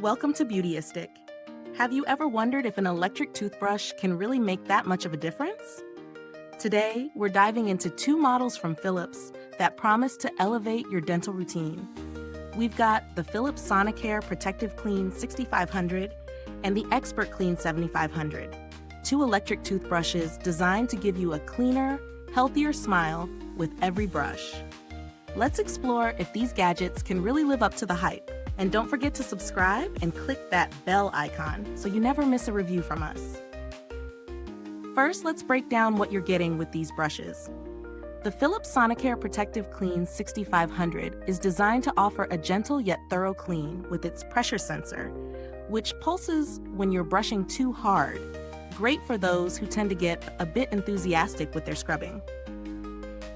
Welcome to Beautyistic. Have you ever wondered if an electric toothbrush can really make that much of a difference? Today, we're diving into two models from Philips that promise to elevate your dental routine. We've got the Philips Sonicare ProtectiveClean 6500 and the ExpertClean 7500, two electric toothbrushes designed to give you a cleaner, healthier smile with every brush. Let's explore if these gadgets can really live up to the hype. And don't forget to subscribe and click that bell icon so you never miss a review from us. First, let's break down what you're getting with these brushes. The Philips Sonicare ProtectiveClean 6500 is designed to offer a gentle yet thorough clean with its pressure sensor, which pulses when you're brushing too hard, great for those who tend to get a bit enthusiastic with their scrubbing.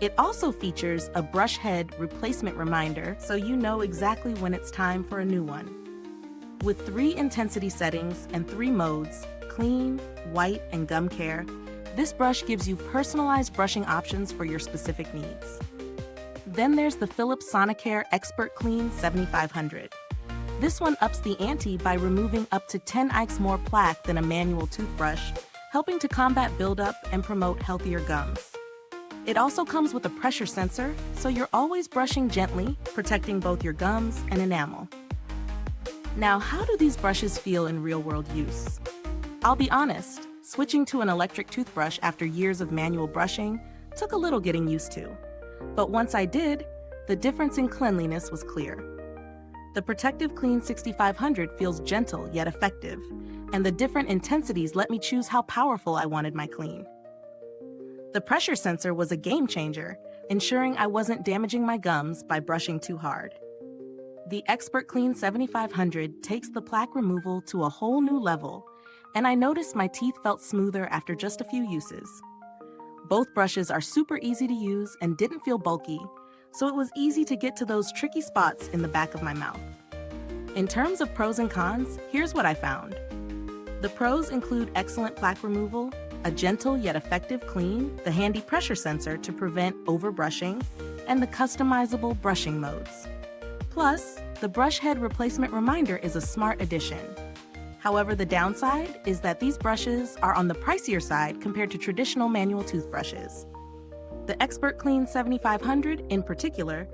It also features a brush head replacement reminder so you know exactly when it's time for a new one. With 3 intensity settings and 3 modes, clean, white, and gum care, this brush gives you personalized brushing options for your specific needs. Then there's the Philips Sonicare ExpertClean 7500. This one ups the ante by removing up to 10x more plaque than a manual toothbrush, helping to combat buildup and promote healthier gums. It also comes with a pressure sensor, so you're always brushing gently, protecting both your gums and enamel. Now, how do these brushes feel in real-world use? I'll be honest, switching to an electric toothbrush after years of manual brushing took a little getting used to. But once I did, the difference in cleanliness was clear. The ProtectiveClean 6500 feels gentle yet effective, and the different intensities let me choose how powerful I wanted my clean. The pressure sensor was a game changer, ensuring I wasn't damaging my gums by brushing too hard. The ExpertClean 7500 takes the plaque removal to a whole new level, and I noticed my teeth felt smoother after just a few uses. Both brushes are super easy to use and didn't feel bulky, so it was easy to get to those tricky spots in the back of my mouth. In terms of pros and cons, here's what I found. The pros include excellent plaque removal, a gentle yet effective clean, the handy pressure sensor to prevent overbrushing, and the customizable brushing modes. Plus, the brush head replacement reminder is a smart addition. However, the downside is that these brushes are on the pricier side compared to traditional manual toothbrushes. The ExpertClean 7500 in particular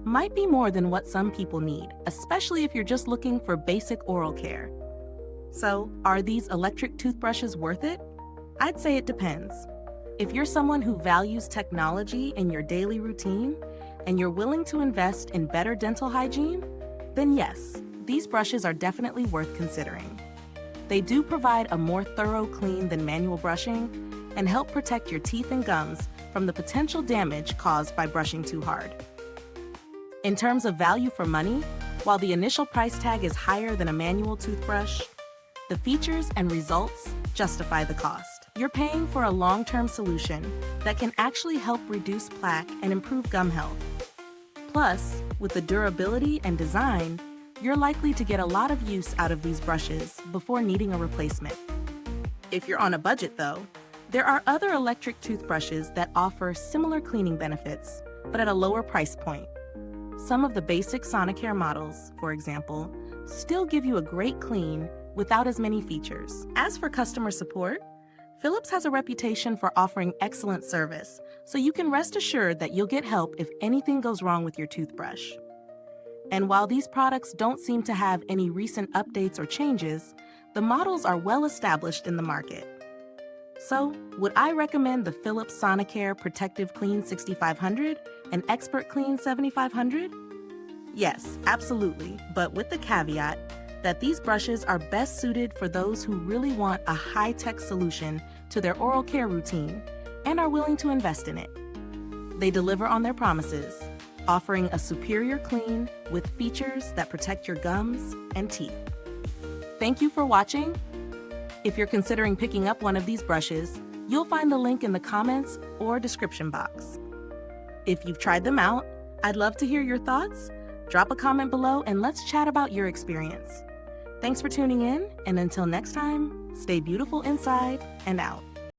might be more than what some people need, especially if you're just looking for basic oral care. So, are these electric toothbrushes worth it? I'd say it depends. If you're someone who values technology in your daily routine and you're willing to invest in better dental hygiene, then yes, these brushes are definitely worth considering. They do provide a more thorough clean than manual brushing and help protect your teeth and gums from the potential damage caused by brushing too hard. In terms of value for money, while the initial price tag is higher than a manual toothbrush, the features and results justify the cost. You're paying for a long-term solution that can actually help reduce plaque and improve gum health. Plus, with the durability and design, you're likely to get a lot of use out of these brushes before needing a replacement. If you're on a budget though, there are other electric toothbrushes that offer similar cleaning benefits, but at a lower price point. Some of the basic Sonicare models, for example, still give you a great clean without as many features. As for customer support, Philips has a reputation for offering excellent service, so you can rest assured that you'll get help if anything goes wrong with your toothbrush. And while these products don't seem to have any recent updates or changes, the models are well established in the market. So, would I recommend the Philips Sonicare ProtectiveClean 6500 and ExpertClean 7500? Yes, absolutely, but with the caveat that these brushes are best suited for those who really want a high-tech solution to their oral care routine and are willing to invest in it. They deliver on their promises, offering a superior clean with features that protect your gums and teeth. Thank you for watching. If you're considering picking up one of these brushes, you'll find the link in the comments or description box. If you've tried them out, I'd love to hear your thoughts. Drop a comment below and let's chat about your experience. Thanks for tuning in, and until next time, stay beautiful inside and out.